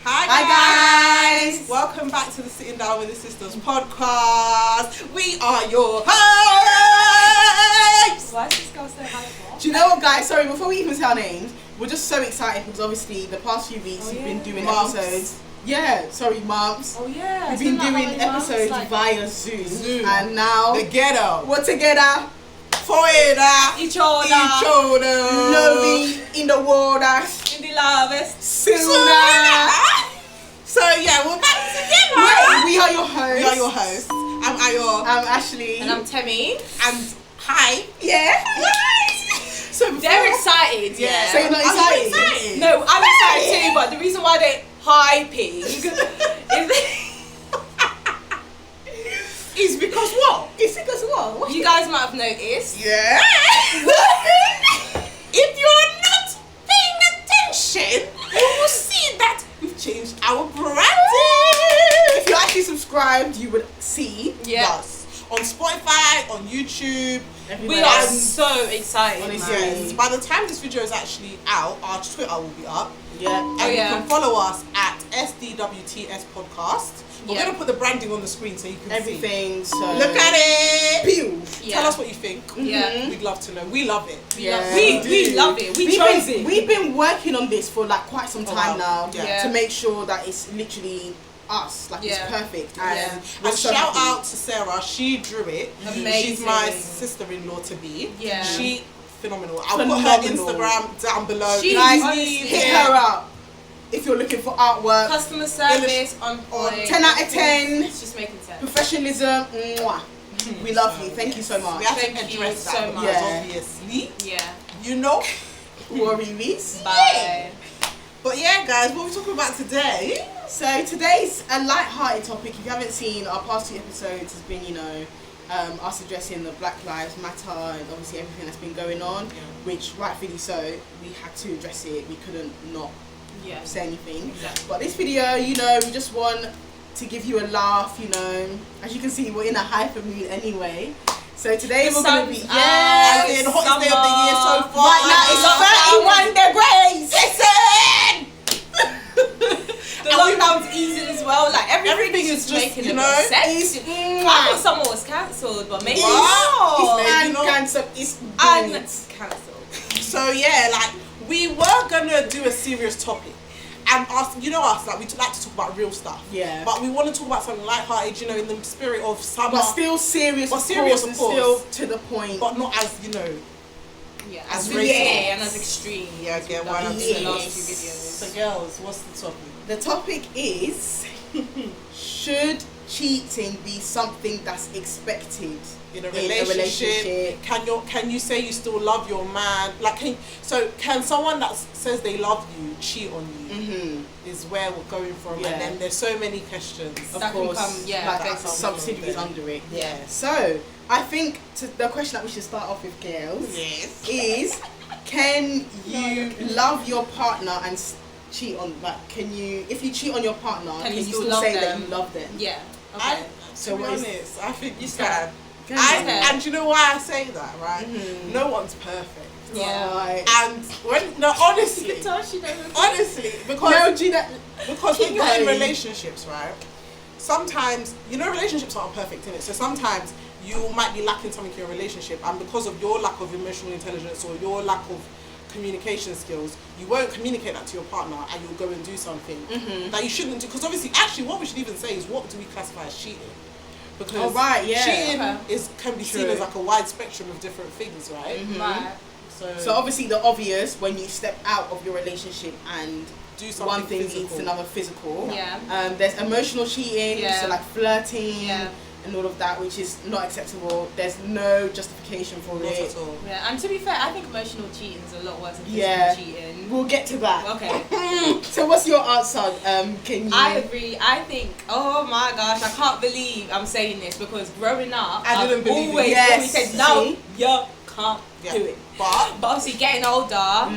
Hi guys! Welcome back to the Sitting Down with the Sisters podcast. We are your hosts! Why is this girl so hyper? Do you know what, guys? Sorry, before we even say our names, we're just so excited because obviously the past few weeks we've been doing episodes. Yeah, sorry, mums. Oh yeah. We've been doing episodes via Zoom. And now together. We're together. Each other. Loving in the water. In the lovest. Sooner. So yeah, we're back together. We are your hosts. We are your hosts. I'm Ayo. I'm Ashley. And I'm Temi. And hi. Yeah. So they're excited. Yeah. So you're not excited? No, I'm excited too. But the reason why they're hyping is because what? It's because what? You guys might have noticed. Yeah. If you're not paying attention, you will see that we've changed our branding. If you actually subscribed, you would see us on Spotify, on YouTube. We are so excited. Honestly. Yes. By the time this video is actually out, our Twitter will be up. Yeah. And you can follow us at SDWTS podcast. We're going to put the branding on the screen so you can everything. see. So Look at it. Pew. Tell us what you think. Yeah. We'd love to know. We love it. We love it. We chose it. We've been working on this for like quite some time now Yeah. to make sure that it's literally us, like it's perfect. And shout out to Sarah, she drew it. Amazing. She's my sister-in-law to be. Yeah. She phenomenal. I'll put her Instagram down below. Guys, hit her up if you're looking for artwork. Customer service on 10 out of 10. It's just making sense. Professionalism. Mwah. We love you. Thank you so much. We have to Thank you address that so much. because obviously, you know. Worries. Bye. But yeah, guys, what are we talking about today? So today's a light-hearted topic. If you haven't seen, our past 2 episodes has been, us addressing the Black Lives Matter and obviously everything that's been going on, which rightfully so, we had to address it. We couldn't not say anything. Exactly. But this video, we just want to give you a laugh, As you can see, we're in a hyper mood anyway. So today we're going to be, the hottest day of the year so far. Right now it's 31 degrees. Listen! The lockdown's easing as well. Like everything is just making a bit of sense. I thought someone was cancelled, but maybe It's uncancelled. So yeah, like we were gonna do a serious topic. And us, like we like to talk about real stuff. Yeah. But we want to talk about something lighthearted, in the spirit of summer. But still serious, of course. Still to the point. But not as, as racist and as extreme. Yeah, why not? The last 2 videos. So girls, what's the topic? The topic is, should cheating be something that's expected in a relationship? Can you say you still love your man? Like, can someone that says they love you cheat on you? Is where we're going from. And then there's so many questions. Of that course, can come, subsidies under it. Yeah. So I think the question that we should start off with, girls, is can you love your partner and cheat on? Like, if you cheat on your partner, can you still say that you love them? Yeah. Okay. To be honest, I think you can. And you know why I say that, right? No one's perfect. Yeah. Right. And honestly, because when you're in relationships, right? Sometimes relationships aren't perfect, innit? So sometimes you might be lacking something in your relationship, and because of your lack of emotional intelligence or your lack of communication skills, you won't communicate that to your partner, and you'll go and do something that you shouldn't do. Because obviously, actually, what we should even say is, what do we classify as cheating? Because cheating can be seen as like a wide spectrum of different things, right? Right. So obviously the obvious, when you step out of your relationship and do something one thing physical. leads to another physical. Yeah. There's emotional cheating, so like flirting and all of that, which is not acceptable. There's no justification for Not it. at all. Yeah, and to be fair, I think emotional cheating is a lot worse than physical cheating. We'll get to that. Okay. So what's your answer? Can you? I agree. I think, oh my gosh, I can't believe I'm saying this because growing up, I didn't believe always said, no, you can't do it. But obviously getting older, a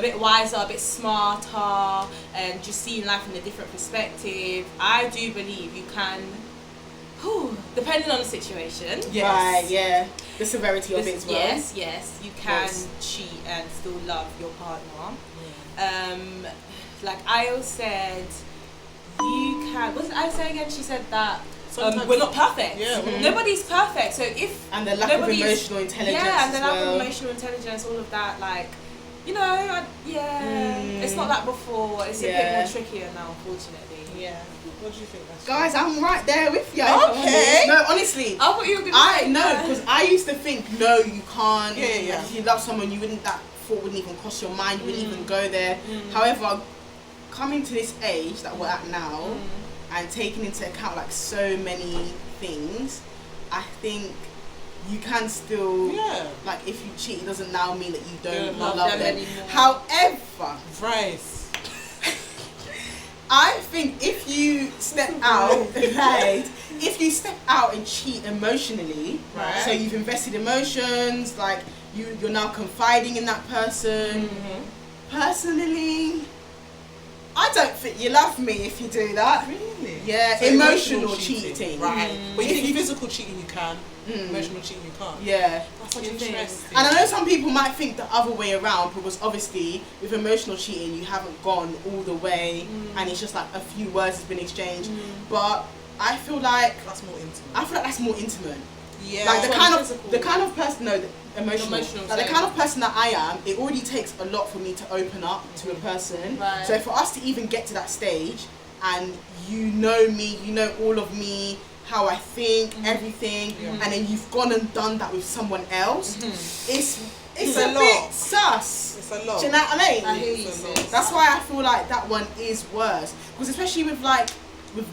bit wiser, a bit smarter, and just seeing life in a different perspective, I do believe you can, depending on the situation. Right, the severity of it as well. Yes, you can cheat and still love your partner. Like Ayo said, you can. What did I say again? She said that. Sometimes we're not perfect. Yeah, nobody's perfect. So if and the lack of emotional intelligence, and the lack of emotional intelligence, all of that, like, you know, it's not like before. It's a bit more trickier now, unfortunately. Yeah. What do you think? Guys, I'm right there with you. Okay. No, honestly. I thought you were gonna say know, because I used to think, no, you can't. Yeah. Like, if you love someone, that thought wouldn't even cross your mind. You wouldn't even go there. However, coming to this age that we're at now, and taking into account like so many things, I think you can still like, if you cheat, it doesn't now mean that you don't love them anymore. However, I think if you step out, if you step out and cheat emotionally, so you've invested emotions, like you're now confiding in that person. Personally, I don't think you love me if you do that. Really? Yeah, So emotional cheating. Right. But you think physical cheating you can, emotional cheating you can't. Yeah. That's such interesting. And I know some people might think the other way around, because obviously with emotional cheating you haven't gone all the way and it's just like a few words has been exchanged. But I feel like that's more intimate. I feel like that's more intimate. Yeah. Like the kind of person, no, emotional. Like the kind of person that I am, it already takes a lot for me to open up to a person. Right. So for us to even get to that stage, and you know me, you know all of me, how I think, everything, and then you've gone and done that with someone else, it's a bit sus. It's a lot. Do you know what I mean? I hear you, sis. That's why I feel like that one is worse, because especially with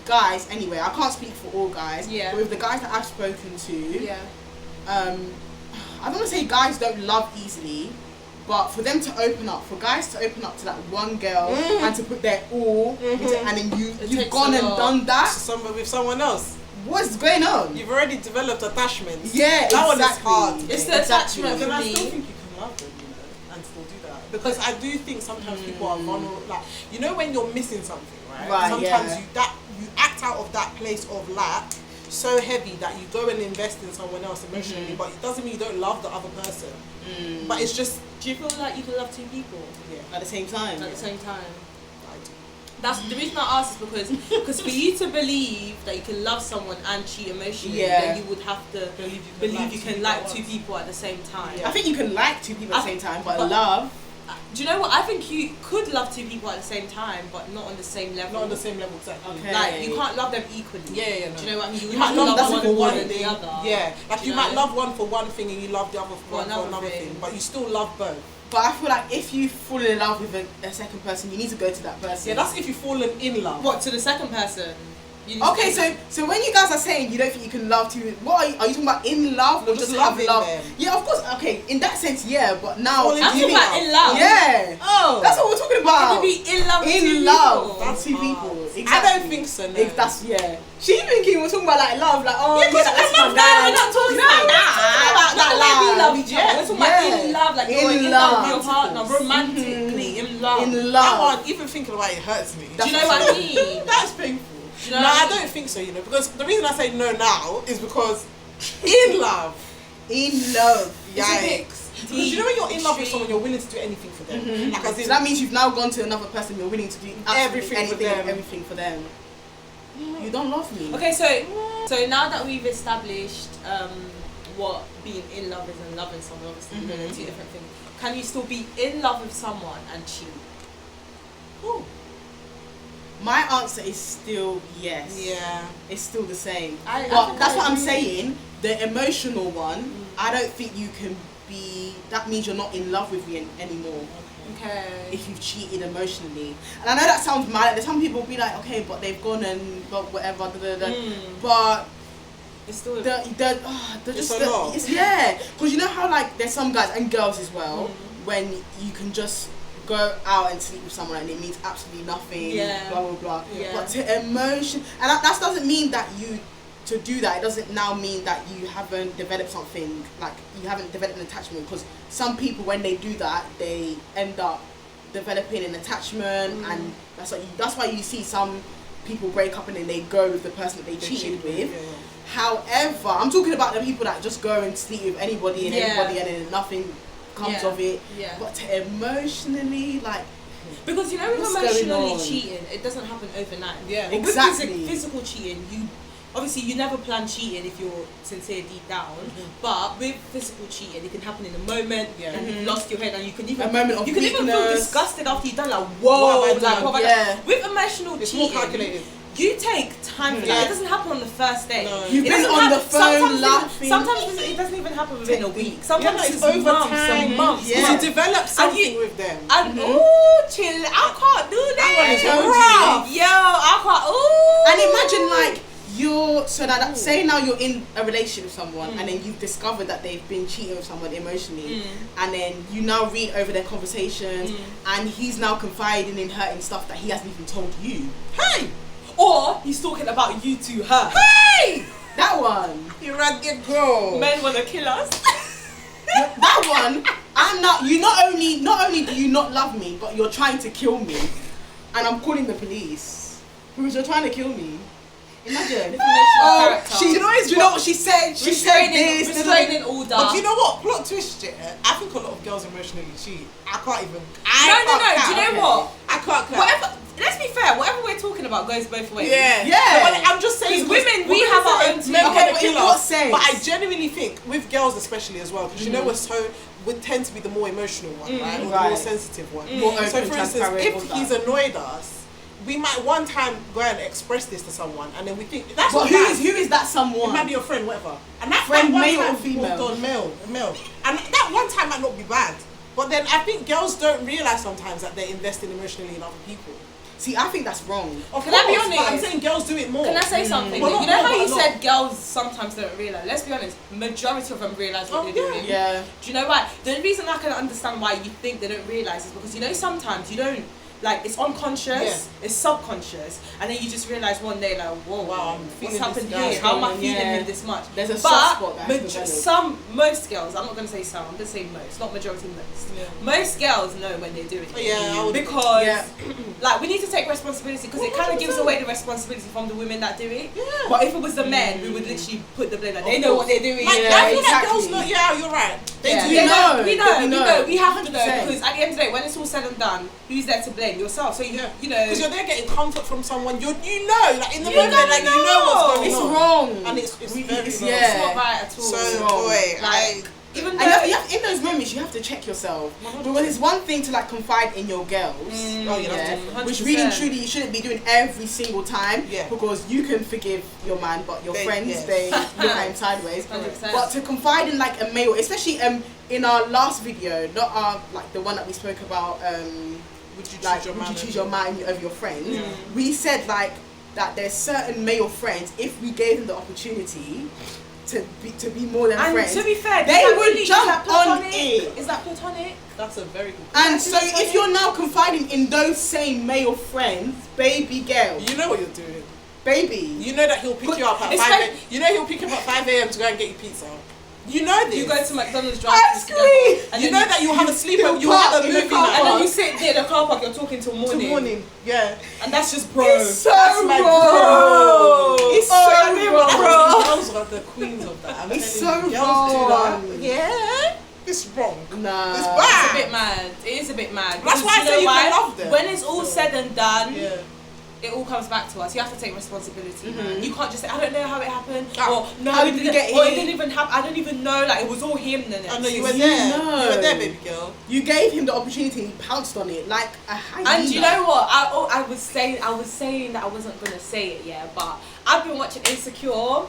guys anyway, I can't speak for all guys, but with the guys that I've spoken to, I don't want to say guys don't love easily, but for them to open up, for guys to open up to that one girl and to put their all into, and then you've gone and done that with someone else. What's going on? You've already developed attachments. Yeah, that one is hard. It's the attachment. But I still think you can love them, and still do that, because I do think sometimes people are vulnerable. Like, you know, when you're missing something, right? Sometimes you act out of that place of lack so heavy that you go and invest in someone else emotionally, but it doesn't mean you don't love the other person. But it's just, do you feel like you can love two people at the same time? At the same time. That's the reason I asked, is because for you to believe that you can love someone and cheat emotionally, then you would have to believe you can like two people at the same time. I think you can like two people at the same time, but love. Do you know what? I think you could love two people at the same time, but not on the same level. Not on the same level, exactly. Okay. Like, you can't love them equally. No. Do you know what I mean? You might love one for one thing. the other. Yeah, like you might love one for one thing and you love the other for another thing, but you still love both. But I feel like if you fall in love with a second person, you need to go to that person. Yeah, that's if you've fallen in love. What, to the second person? Okay, so when you guys are saying you don't think you can love two, what are you talking about, in love or just have love? Them. Yeah, of course. Okay, in that sense, yeah. But now I'm talking about in love. Yeah. Oh, that's what we're talking about. Can you be in love with two people? That's two people. Exactly. I don't think so. No. If that's She thinking we're talking about like love, like that's my dad. We're not talking about that. Not the way we love each other. We're talking about in love, like you're in love with your partner, romantically in love. In love. That one, even thinking about it hurts me. Do you know what I mean? That's painful. You know no, I don't think so, because the reason I say no now is because in love. Yikes. Because you know when you're in love with someone, you're willing to do anything for them. Like, so that means you've now gone to another person, you're willing to do everything for them. You don't love me. Okay, so now that we've established what being in love is and loving someone, obviously they're two different things. Can you still be in love with someone and cheat? Ooh. My answer is still yes. Yeah. It's still the same. But that's what I'm saying. The emotional one, I don't think you can be, that means you're not in love with me anymore. Okay. If you've cheated emotionally. And I know that sounds mad. There's some people will be like, okay, but they've gone and but whatever. But it's still they're just a lot. Because you know how like there's some guys and girls as well, when you can just go out and sleep with someone and it means absolutely nothing, blah blah blah. But to emotion, and that doesn't mean that to do that, it doesn't now mean that you haven't developed something, like you haven't developed an attachment, because some people when they do that, they end up developing an attachment, and that's why you see some people break up and then they go with the person that they cheated with. However, I'm talking about the people that just go and sleep with anybody and everybody and then nothing comes of it. But to emotionally, like, Because you know, with What's going emotionally on? cheating, it doesn't happen overnight. Yeah. But Exactly. with physical cheating, obviously you never plan cheating if you're sincere deep down. But with physical cheating, it can happen in a moment, and you've lost your head, and you can even A moment of you can even feel weakness. disgusted after you've done like whoa, What have I done? what have I Yeah. done? With emotional It's more cheating, calculated. you take time for that. It doesn't happen on the first day. No. You've It been doesn't on the happen- phone sometimes laughing. Sometimes it doesn't even happen within a week. Sometimes it's it's over months time. and months. Yeah. You develop something you- with them. And ooh, chill! I can't do that. one is rough. Yo, I can't. Ooh. And imagine like say now you're in a relationship with someone and then you've discovered that they've been cheating with someone emotionally, and then you now read over their conversations and he's now confiding in her in stuff that he hasn't even told you. Hey, or he's talking about you to her. Hey, that one. You ran your girl. Men wanna kill us. That one. I'm not. You not only do you not love me, but you're trying to kill me, and I'm calling the police because you're trying to kill me. Imagine. Oh, do you know what she said? She said this. Restraining order. But you know what? Plot twist, yeah. I think a lot of girls emotionally cheat. I can't even. No. Do you know what? I can't clap. Whatever. Let's be fair. Whatever we're talking about goes both ways. Yeah. Yeah. No, but I'm just saying. Because women, we have our own Men Okay, wanna but kill in what us. sense? But I genuinely think with girls especially as well, because you know we tend to be the more emotional one, right? Or the more Right. sensitive one. More So open, for instance, transparent, all if that. he's annoyed us, we might one time go and express this to someone, and then we think that's But not who bad. is that someone? It might be your friend, whatever. And that Friend, one male or time, female? or male. And that one time might not be bad. But then I think girls don't realise sometimes that they're investing emotionally in other people. See, I think that's wrong. Can I be But I'm honest? saying girls do it more. Can I say something? Well, not You know more, how but you a lot. said girls sometimes don't realise? Let's be honest, majority of them realise what Oh, they're yeah. doing. Yeah. Do you know why? The only reason I can understand why you think they don't realise is because you know sometimes you don't, like, it's unconscious, it's subconscious, and then you just realise one day, like, whoa, Wow, I'm what's feeling happened this guy. here? How am I Yeah. feeling him this much? There's a But soft spot that has developed. most girls, I'm not going to say some, I'm going to say most, not majority, most. Yeah. Most girls know when they're doing it. Yeah, I would- Because, Yeah. like, we need to take responsibility because it kind of gives away the responsibility from the women that do it. Yeah. But if it was the men, we would literally put the blame. Like, they Of know course. what they're doing. Like, Yeah, I feel like exactly. girls know. Yeah, you're right. They Yeah. do. We They know. We know. We have to know 100%. because at the end of the day, when it's all said and done, who's there to blame? Yourself. So you know. Because you're there getting comfort from someone. You know, like in the You moment, don't like you know what's going It's on. wrong. And it's very wrong. It's yeah. not right at all. So wrong. boy, Like, even And though you have, in those moments, you have to check yourself. Because it's one thing to like confide in your girls, Oh, yeah, that's different. which really 100%. truly you shouldn't be doing every single time. Yeah. Because you can forgive your man, but your friends yes. they look at him sideways. 100%. But to confide in like a male, especially in our last video, not our like the one that we spoke about. Would you choose Like, your would man? you choose your man over your friends? We said like that there's certain male friends, if we gave them the opportunity to be more than and friends, to be fair, they is that would really, jump is that on platonic? it. Is that platonic? That's a very good. And so if you're now confiding in those same male friends, baby girl, You know what you're doing. baby, You know that he'll pick you up at It's 5 like- a.m. You know he'll pick you up at 5 a.m. to go and get you pizza. You know this. You go to McDonald's drive Actually, and You then know that you have a sleepover. He'll You have park a in the movie car night. and then park. you sit there in the car park. You're talking till morning. Till morning. Yeah. And that's just bro. it's so That's my wrong. bro. It's Oh, I so mean, well, wrong. girls are the queens of that. I'm It's telling you, so girls do wrong. that. Yeah. It's wrong. Nah. It's It's bad. a bit mad. It is a bit mad. That's Because why I say know you why? can love them. When it's all said and done, Yeah. it all comes back to us. You have to take responsibility, man. You can't just say, I don't know how it happened, Ah, or no, how it did we didn't, get or it here? didn't even happen. I don't even know. Like, it was all him. Then I know you were You there. know. You were there, baby girl. You gave him the opportunity, he pounced on it like a hyena. And you know what? I was saying that I wasn't gonna say it, yeah, but I've been watching Insecure, Oh,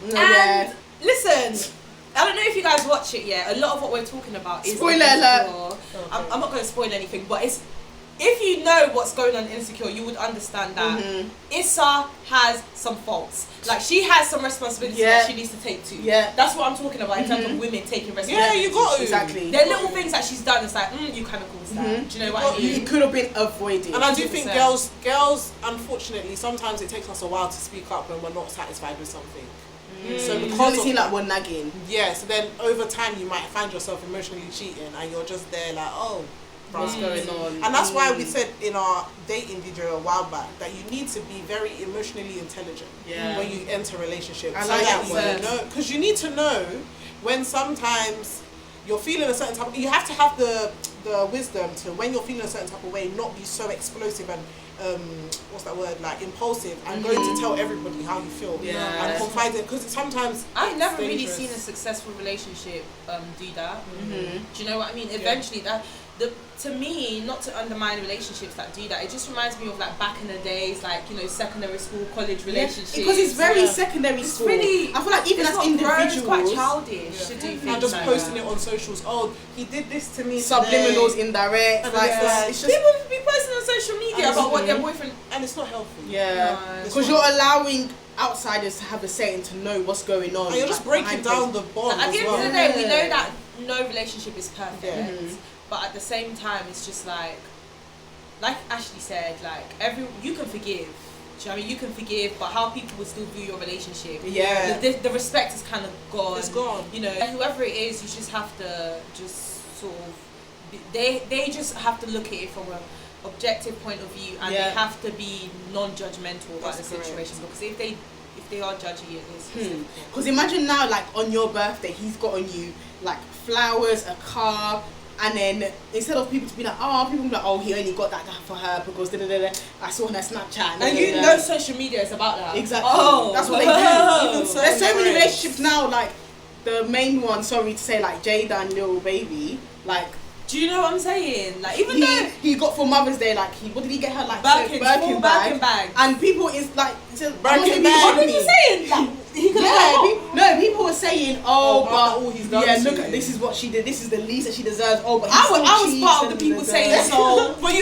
and yeah. listen. I don't know if you guys watch it yet. A lot of what we're talking about is Spoiler Insecure. alert. I'm not going to spoil anything, but it's if you know what's going on in Insecure, you would understand that Issa has some faults. Like, she has some responsibility Yeah. that she needs to take to. Yeah. That's what I'm talking about in terms of women taking responsibility. Yeah, you got to. Exactly. There are little things that she's done. It's like, you kind of caused that. Do you know what I mean? It could have been avoided. And I do think 100%. girls, unfortunately, sometimes it takes us a while to speak up when we're not satisfied with something. So because because it of seems like we're nagging. yeah, so then over time you might find yourself emotionally cheating, and you're just there like, oh, What's going on? And that's why we said in our dating video a while back that you need to be very emotionally intelligent Yeah. when you enter a relationship. I so like that that word. you know, because you need to know when sometimes you're feeling a certain type. You have to have the the wisdom to, when you're feeling a certain type of way, not be so explosive and what's that word, like impulsive, and going to tell everybody how you feel and confide in, because sometimes I've never really seen a successful relationship do that. Do you know what I mean? Eventually to me, not to undermine relationships that do that, it just reminds me of like back in the days, like, you know, secondary school, college relationships. Because it's very secondary school. Really, I feel like even as individuals, it's quite childish to do things and just like posting that. it on socials. Oh, he did this to me. Subliminals, today. indirect. Like, it's just, people be posting on social media about what their boyfriend, and it's not healthy. because you're allowing outsiders to have a say and to know what's going on. And you're just breaking down the bond. At the end of the day, we know that no relationship is perfect. Yeah. But at the same time, it's just like Ashley said, like you can forgive. Do you know what I mean? You can forgive, but how people will still view your relationship. Yeah. The respect is kind of gone. It's gone. You know, whoever it is, you just have to just sort of. They just have to look at it from an objective point of view, and they have to be non-judgmental about the situation. Because if they are judgy, it is. Because imagine now, like on your birthday, he's got on you like flowers, a car. And then instead of people to be like, people be like, he only got that for her because I saw her Snapchat. And you know social media is about that. Exactly. Oh, that's what they do. There's so many relationships now, like the main one, sorry to say, like Jada and Lil Baby, like. Do you know what I'm saying? Like, even though he got for Mother's Day, like what did he get her, like Birkin bag, and people is like, Birkin bag. What were you saying? Like, people were saying, but all he's done look at this is what she did. This is the least that she deserves. But I was part of the people saying so. But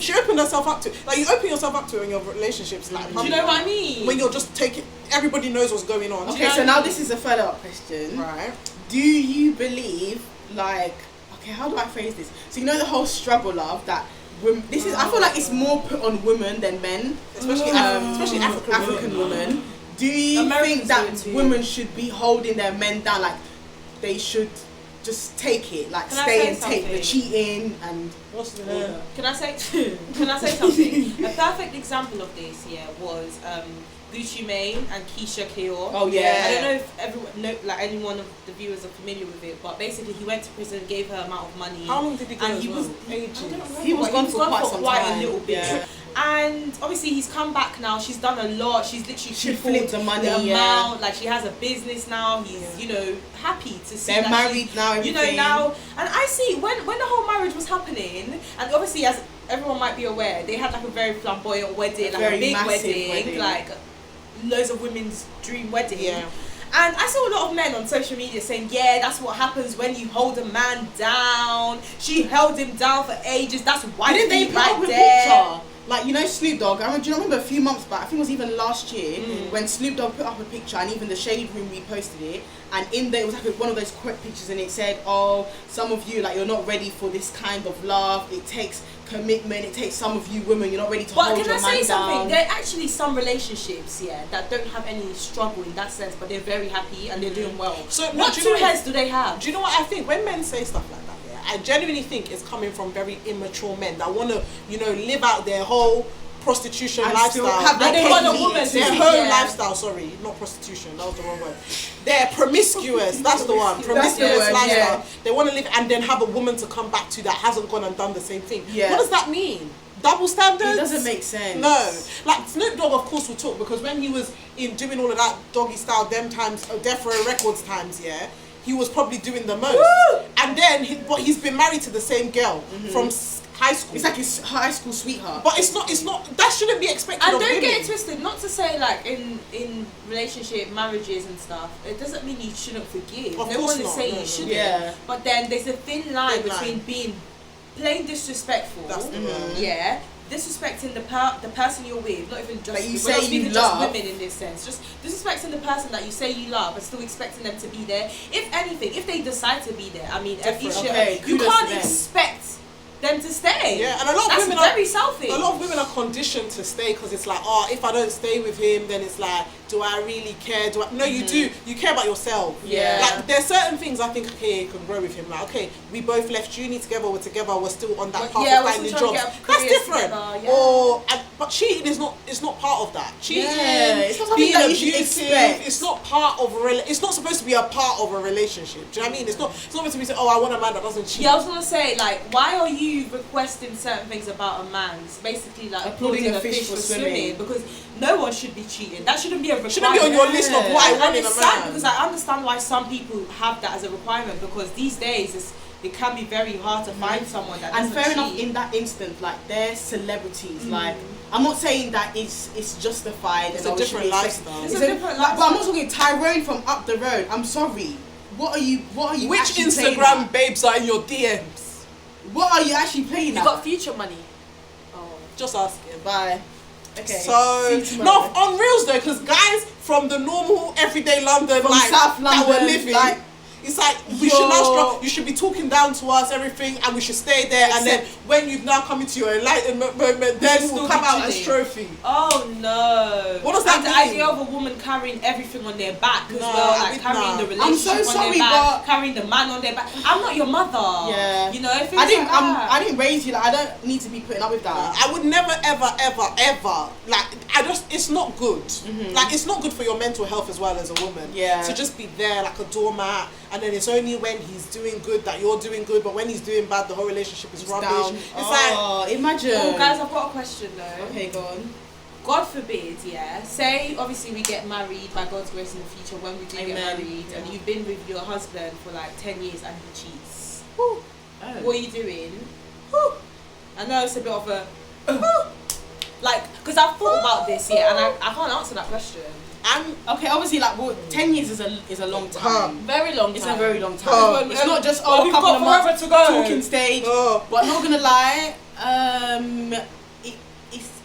she opened herself up to, like, you open yourself up to in your relationships, like. Do you know what I mean? When you're just taking, everybody knows what's going on. Okay, so now this is a follow-up question. Right. Do you believe, like, okay, how do I phrase this? So you know the whole struggle of that. This is. I feel like it's more put on women than men, especially African women. Do you think that women should be holding their men down, like they should just take it, like stay and take the cheating and what's the name? Can I say something? A perfect example of this, was Gucci Mane and Keisha Keor. Oh yeah. I don't know if any one of the viewers are familiar with it, but basically he went to prison, gave her amount of money. How long did he go? And he was ages. He was gone for quite a little bit. Yeah. And obviously he's come back now. She's done a lot. She's literally flipped the money. The amount. Like, she has a business now. He's happy to see. They're that married now. Everything. now. And I see when the whole marriage was happening, and obviously as everyone might be aware, they had like a very flamboyant wedding, like a big wedding, like loads of women's dream wedding. Yeah. And I saw a lot of men on social media saying, that's what happens when you hold a man down. She held him down for ages. That's why didn't they right put up a there. picture? Like, you know, Snoop Dogg, do you remember a few months back, I think it was even last year, when Snoop Dogg put up a picture and even the Shade Room reposted it, and in there it was like one of those quick pictures, and it said, some of you, like, you're not ready for this kind of love, it takes commitment, it takes some of you women, you're not ready to hold your man down. But can I say something? There are actually some relationships, that don't have any struggle in that sense, but they're very happy and they're doing well. So what two heads do they have? Do you know what I think? When men say stuff like that, I genuinely think it's coming from very immature men that want to, live out their whole prostitution lifestyle. Their whole lifestyle, sorry, not prostitution, that was the wrong word. They're promiscuous, that's the one. Promiscuous lifestyle. Yeah. They want to live and then have a woman to come back to that hasn't gone and done the same thing. Yeah. What does that mean? Double standards? It doesn't make sense. No. Like, Snoop Dogg, of course, will talk, because when he was doing all of that doggy style, them times, Death Row Records times, he was probably doing the most. Woo! And then, he's been married to the same girl from high school. It's like his high school sweetheart. But it's not, that shouldn't be expected of women. And don't get it twisted, not to say, like, in relationship, marriages and stuff, it doesn't mean you shouldn't forgive. No one is saying you shouldn't. Yeah. But then there's a thin line between being plain disrespectful. That's the word. Disrespecting the person you're with, not even just, you say you love. Just women in this sense, just disrespecting the person that you say you love, but still expecting them to be there. If anything, if they decide to be there, I mean, you can't expect them to stay. Yeah, and a lot of women very selfish. A lot of women are conditioned to stay because it's like, if I don't stay with him, then it's like, do I really care? No, you do. You care about yourself. Yeah. Like, there's certain things I think, okay, you can grow with him. Like, okay, we both left uni together, we're still on that path of finding jobs. That's different. Together, but cheating is not part of that. cheating, it's not something being that you should abusive. expect. It's not part of it's not supposed to be a part of a relationship. Do you know what I mean? It's not supposed to be saying, oh, I want a man that doesn't cheat. Yeah, I was gonna say, like, why are you requesting certain things about a man? It's basically like applauding a fish for swimming, because no one should be cheating. That shouldn't be a requirement. Shouldn't be on your list of what I want in a it's sad man. because I understand why some people have that as a requirement, because these days it can be very hard to find someone that doesn't And fair cheat. enough, in that instant, like, they're celebrities. Like, I'm not saying that it's justified. It's and a different lifestyle. It's a different But lifestyle. I'm not talking Tyrone from up the road. I'm sorry. What are you Which actually playing Instagram at? babes are in your DMs? What are you actually playing You at? got future money. Just asking. Bye. Okay. So See you no, tomorrow. on reels though, because guys from the normal everyday London, From like South that we're London, living, like, it's like we should now you should be talking down to us, everything, and we should stay there. And then when you've now come into your enlightenment moment, then still we'll come be out as chilling. trophy. Oh no! What does that and the mean? idea of a woman carrying everything on their back as No, well, I like mean, carrying no. the I'm relationship so on sorry, their back, but carrying the man on their back. I'm not your mother. Yeah. You know, if I didn't raise you. Like, I don't need to be putting up with that. I would never, ever, like, it's not good. Like, it's not good for your mental health as well as a woman. Yeah. To just be there like a doormat, and then it's only when he's doing good that you're doing good, but when he's doing bad, the whole relationship is rubbish. Down. It's Imagine. Oh, guys, I've got a question though. Okay, go on. God forbid, yeah. Say, obviously, we get married by God's grace in the future. When we do get Amen. married, and you've been with your husband for like 10 years and he cheats, Oh. what are you doing? I know it's a bit of a like, because I've thought about this, yeah, and I can't answer that question. Okay, obviously, like, 10 years is a long time. Very long time. It's a very long time. It's not just a we've couple got of months forever to go. talking stage. Oh. But I'm not gonna lie,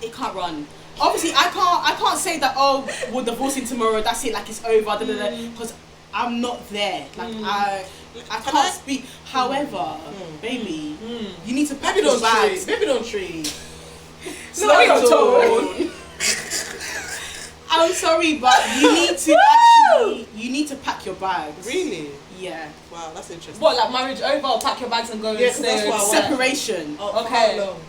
it can't run. Obviously, I can't say that, oh, we're divorcing tomorrow. That's it. Like, it's over. Because I'm not there. Like, I can't speak. However, baby, you need to pack your bags. Baby don't treat. Slow your tone. I'm sorry, but you need to pack your bags. Really? Yeah. Wow, that's interesting. What, like marriage over, or pack your bags and go Yeah, and 'cause that's stay? what I want. Separation. Oh, Okay. how long?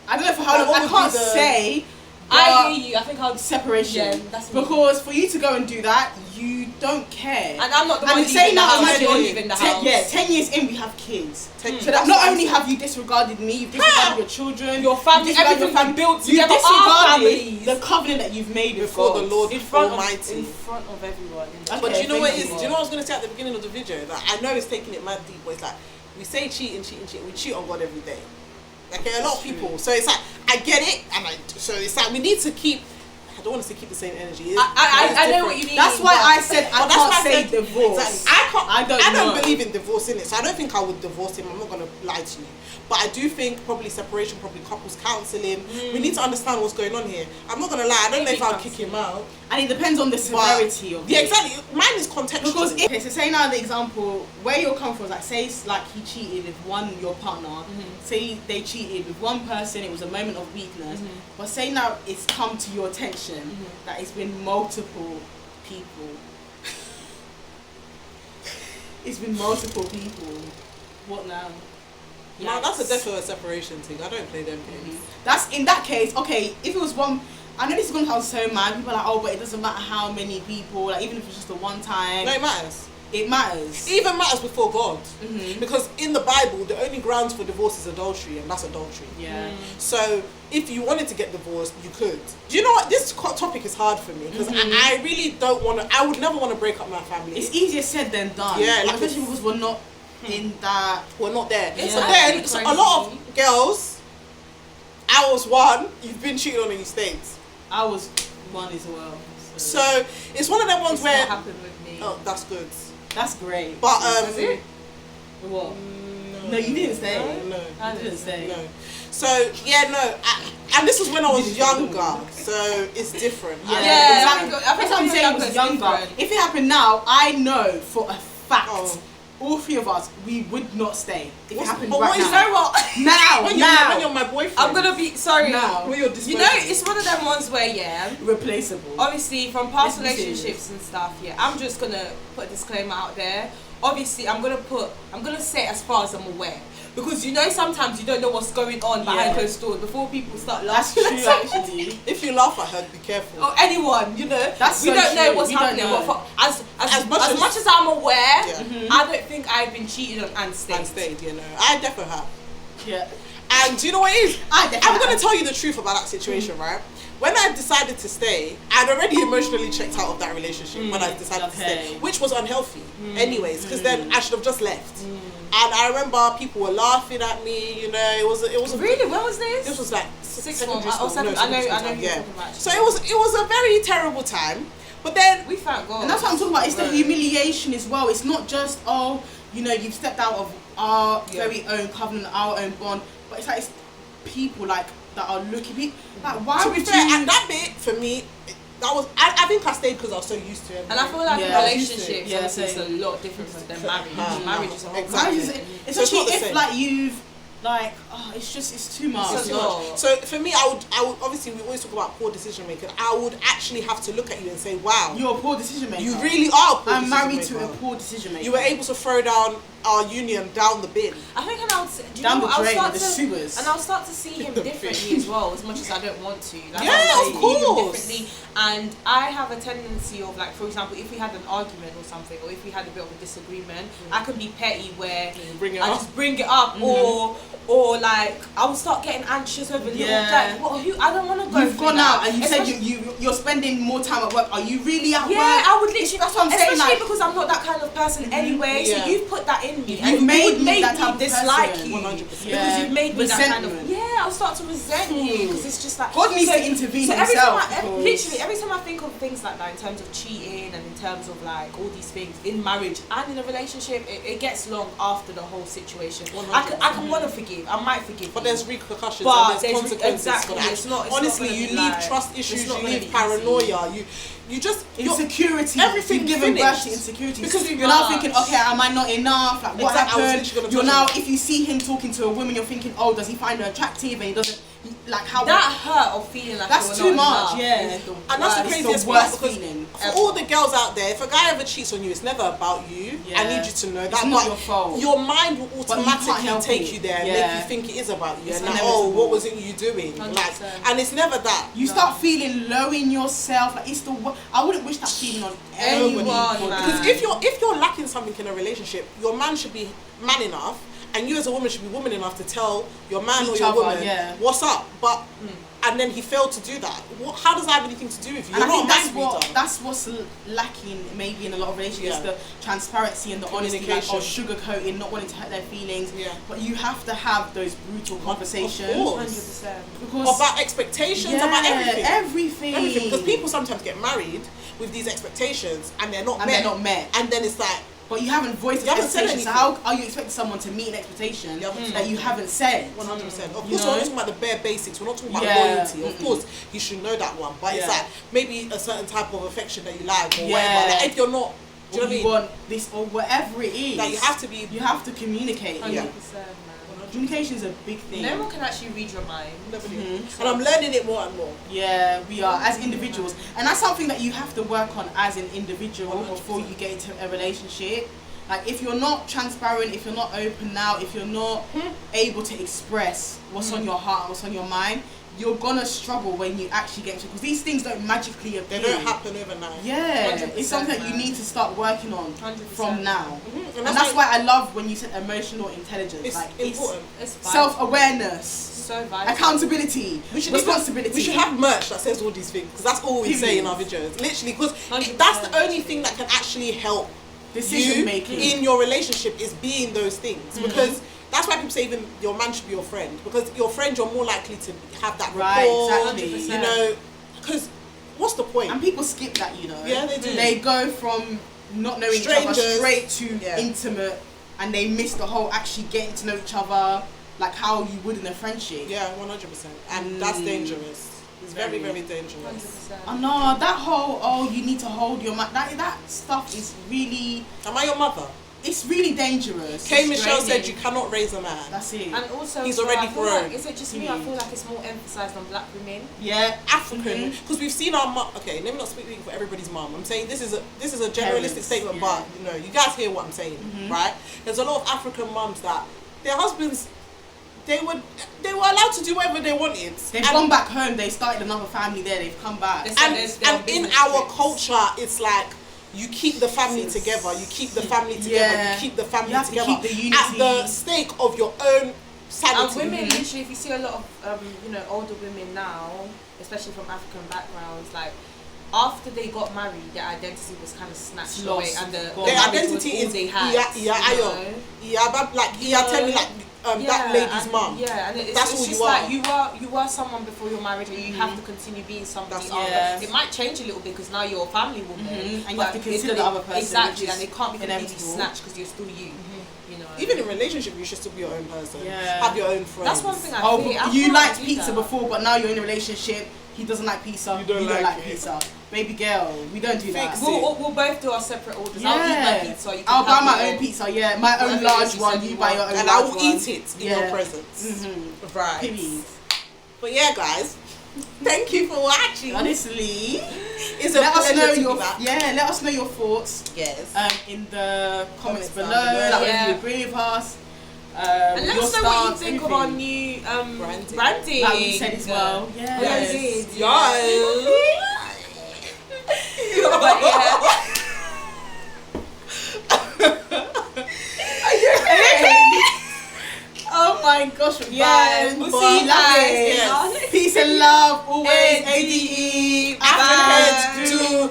I don't know for how long. What I would can't be the- say. I hear you. I think I'll Separation. Yeah, that's me. because for you to go and do that, you don't care. And I'm not the And one it's leaving saying the now, house. imagine, You're leaving the house. 10 years in, we have kids. So So that not only have you disregarded me, you've disregarded your children, Your family, you've disregarded everything we built you've together, our disregarded families. the covenant that you've made with Before God. the Lord in front Almighty. in front of everyone. Okay, But do you know what it thank is? you. Do you know what I was going to say at the beginning of the video? Like, I know it's taking it mad deep, but it's like, we say cheating. We cheat on God every day. Like, a lot of people. So it's like, I get it, so it's like, we need to keep, I don't want to say keep the same energy. I know what you mean. That's why I said I But that's can't why I say said- divorce. Exactly. I don't don't know. believe in divorce, in it, so I don't think I would divorce him. I'm not going to lie to you. But I do think probably separation, probably couples counselling. We need to understand what's going on here. I'm not going to lie, I don't know if I'll kick him out. And it depends on the severity of Yeah, it. exactly. Mine is contextual. Because okay, so say now the example where you're coming from is like, say it's like he cheated with your partner. Say they cheated with one person, it was a moment of weakness. But say now it's come to your attention that it's been multiple people. It's been multiple people. What now? No, that's a definite separation thing. I don't play them games. That's in that case, okay, if it was one, I know this is going to sound so mad, people are like, oh, but it doesn't matter how many people, like even if it's just the one time. No, it matters. It matters. It even matters before God. Because in the Bible, the only grounds for divorce is adultery, and that's adultery. Yeah. So if you wanted to get divorced, you could. Do you know what? This topic is hard for me because I really don't want to. I would never want to break up my family. It's easier said than done. Yeah, like especially because we're not in that. We're not there. It's So actually then, so a crazy. lot of girls, I was one. You've been cheated on and you stayed. I was one as well. So it's one of them ones It's where. not happened with me. Oh, that's good. That's great. But Is it? What? No, you didn't stay. No. I didn't stay. No. So yeah, no, and this is when I was younger, so it's different. Yeah, Yeah, exactly. I think That's what I'm saying. It was younger. If it happened now, I know for a fact, all three of us, we would not stay. If it happened but right what now. is You know what? Now, when you're my boyfriend, I'm gonna be sorry. Now. when you're You know, it's one of them ones where replaceable. obviously from past Let's be relationships serious. and stuff, I'm just gonna put a disclaimer out there. Obviously, I'm gonna say as far as I'm aware, Because you know sometimes you don't know what's going on behind closed doors before people start laughing. That's true, actually. If you laugh at her, be careful. Or anyone, you know. That's we so don't know true. what's We don't happening. know. But as much as I'm aware, I don't think I've been cheated on and stayed. And stayed, you know. I definitely have. Yeah. And do you know what it is? I'm going to tell you the truth about that situation, right? When I decided to stay, I'd already emotionally checked out of that relationship when I decided to stay, which was unhealthy anyways, because then I should have just left. And I remember people were laughing at me, you know, it was Really? When was this? This was like Sixth form. secondary school. I know secondary who school you're time, yeah. talking about. So it was a very terrible time. But then We thank God. And that's what I'm talking about. It's the humiliation as well. It's not just, oh, you know, you've stepped out of our very own covenant, our own bond. But it's like it's people like that are looking. Like, why to would be fair, you? at that bit for me, that was I think I stayed because I was so used to it. And I feel like Yeah. relationships, Yeah, obviously, it's a same. lot different than marriage. Marriage is a whole Exactly. Marriage is- So it's especially not the if same. like you've like, oh, it's too much. It's Too a lot. much. So for me, I would obviously we always talk about poor decision making. I would actually have to look at you and say, wow, You're a poor decision maker. you really are a poor I'm married decision to a maker. poor decision maker. You were able to throw down our union down the bin. I think, and I would say, do you Down know the what? drain, I'll the start sewers. to, and I'll start to see him differently as well, as much as I don't want to. Like, Yeah, I'll of see course. him differently, and I have a tendency of, like, for example, if we had an argument or something, or if we had a bit of a disagreement, I can be petty where Bring it I up. just bring it up, or like I will start getting anxious over little, like, I don't want to go. You've through gone that. out and you said Especially- you're spending more time at work. Are you really at Yeah, work? I would literally. That's what I'm saying. Especially Like, because I'm not that kind of person anyway. Yeah. So you've put that in me. You've and made you me that type of dislike person. you 100%. because you've made me that kind of. Resentment. Yeah, I'll start to resent you because it's just like God needs to intervene so every himself, time because- literally every time I think of things like that in terms of cheating and in terms of like all these things in marriage and in a relationship, it gets long after the whole situation. I can want to forgive. I might forgive. But you. there's repercussions But and there's consequences exactly, for that. it's not Honestly, gonna you be leave like- trust it's issues, not you gonna leave be easy. paranoia, you just insecurity. everything You've given birth to finished. insecurity Because you're now much. thinking, okay, am I not enough? Like, what Exactly, I was happened? literally gonna You're touch now, on that. if you see him talking to a woman, you're thinking, oh, does he find her attractive? And he doesn't. Like how That hurt of feeling like That's you're too not much, enough yeah. is the And that's the It's craziest the part worst because feeling for all the girls out there, if a guy ever cheats on you, it's never about you. Yeah. I need you to know that. It's not but your fault. Your mind will But you can't automatically help take it. you there and Yeah. make you think it is about you. It's and like, inevitable. oh, what wasn't you doing? 100%. Like, and it's never that. you start feeling low in yourself. Like it's the I wouldn't wish that feeling on anyone. Anyone, man. Because if you're lacking something in a relationship, your man should be man enough, and you as a woman should be woman enough to tell your man or Each your other, woman yeah. what's up. But and then he failed to do that. How does that have anything to do with you? And You're I think not a mind reader. that's what's lacking maybe in a lot of relationships, Yeah. the transparency and the honesty, like, or Communication. sugarcoating, not wanting to hurt their feelings. Yeah. But you have to have those brutal conversations. course. 100%. Because About expectations, about everything. everything. Because people sometimes get married with these expectations and they're not and met. they're not met. And then it's like, But you haven't voiced You haven't said expectations. So anything. how are you expecting someone to meet an expectation You haven't that you haven't said? 100%. Of You course, we're know? not talking about the bare basics. We're not talking about Yeah. loyalty. Of course, you should know that one. But it's Yeah. like maybe a certain type of affection that you like or Yeah. whatever. Like if you're not, do you know Or what I you mean? want this or whatever it is. Like you have to be. You have to communicate. 100%, man. Communication is a big thing. No one can actually read your mind. And I'm learning it more and more. Yeah, we are as individuals, and that's something that you have to work on as an individual 100%. before you get into a relationship. Like if you're not transparent, if you're not open now, if you're not able to express what's on your heart, what's on your mind, you're gonna struggle when you actually get into it, because these things don't magically appear. They don't happen overnight. Yeah, 100%, it's something that you man. need to start working on 100%. from now. Mhm. And that's why I love when you said emotional intelligence. It's like important. It's vital. self-awareness, So vital. accountability, responsibility. We should have merch that says all these things because that's all we say in our videos. Literally, because that's the only thing that can actually help decision you making in your relationship is being those things. Because that's why people say even your man should be your friend, because your friend you're more likely to have that Right, rapport. exactly. You know, because what's the point? And people skip that, you know. Yeah, they do. They go from not knowing each Strangers. other straight to Yeah. intimate, and they miss the whole actually getting to know each other, like how you would in a friendship. Yeah, 100%, and that's dangerous. It's very, very dangerous. 100%. Oh no, that whole you need to hold your man. That stuff is really, Am I your mother? it's really dangerous. K. It's Michelle said draining. you cannot raise a man. That's it. And also, He's as well, already I feel grown. Like, is it just me? I feel like it's more emphasised on black women. Yeah, African, because we've seen our mum. Okay, let me not speak for everybody's mum. I'm saying this is a generalistic Parents, statement, yeah. but you know, you guys hear what I'm saying, right? There's a lot of African mums that their husbands, they were allowed to do whatever they wanted. They've gone back home. They started another family there. They've come back. And in our culture, it's like you keep the family together. You keep the family together. You keep the family you have together to keep the unity at the stake of your own sanity. And women, literally, if you see a lot of older women now, especially from African backgrounds, like after they got married, their identity was kind of snatched away, and their identity is they had. Tell me that lady's mum. Yeah, and that's it's all just you like are. you were someone before you're married, and you have to continue being somebody. That's It might change a little bit because now you're a family woman, and you have to consider the other person. Exactly, and it can't be completely inevitable. snatched because you're still you. You know. Even in relationship, you should still be your own person. Yeah. Have your own friends. That's one thing I hate. You liked pizza before, but now you're in a relationship. He doesn't like pizza. You don't like pizza. Baby girl, we don't do that. We'll both do our separate orders. Yeah. I'll eat my pizza. You can I'll buy have my your own pizza. Yeah, my own large one. You buy your own large one. And I will eat it in your presence. Right. Period. But yeah, guys, thank you for watching. Honestly, let us know your thoughts. Yes. In the comments below. Like whether you agree with us. And let us know what you think of our new branding. Like we said as well. Yes. But yeah. Are you okay? Oh my gosh, yes, we'll see you guys. Peace and love, always. ADE. Africans do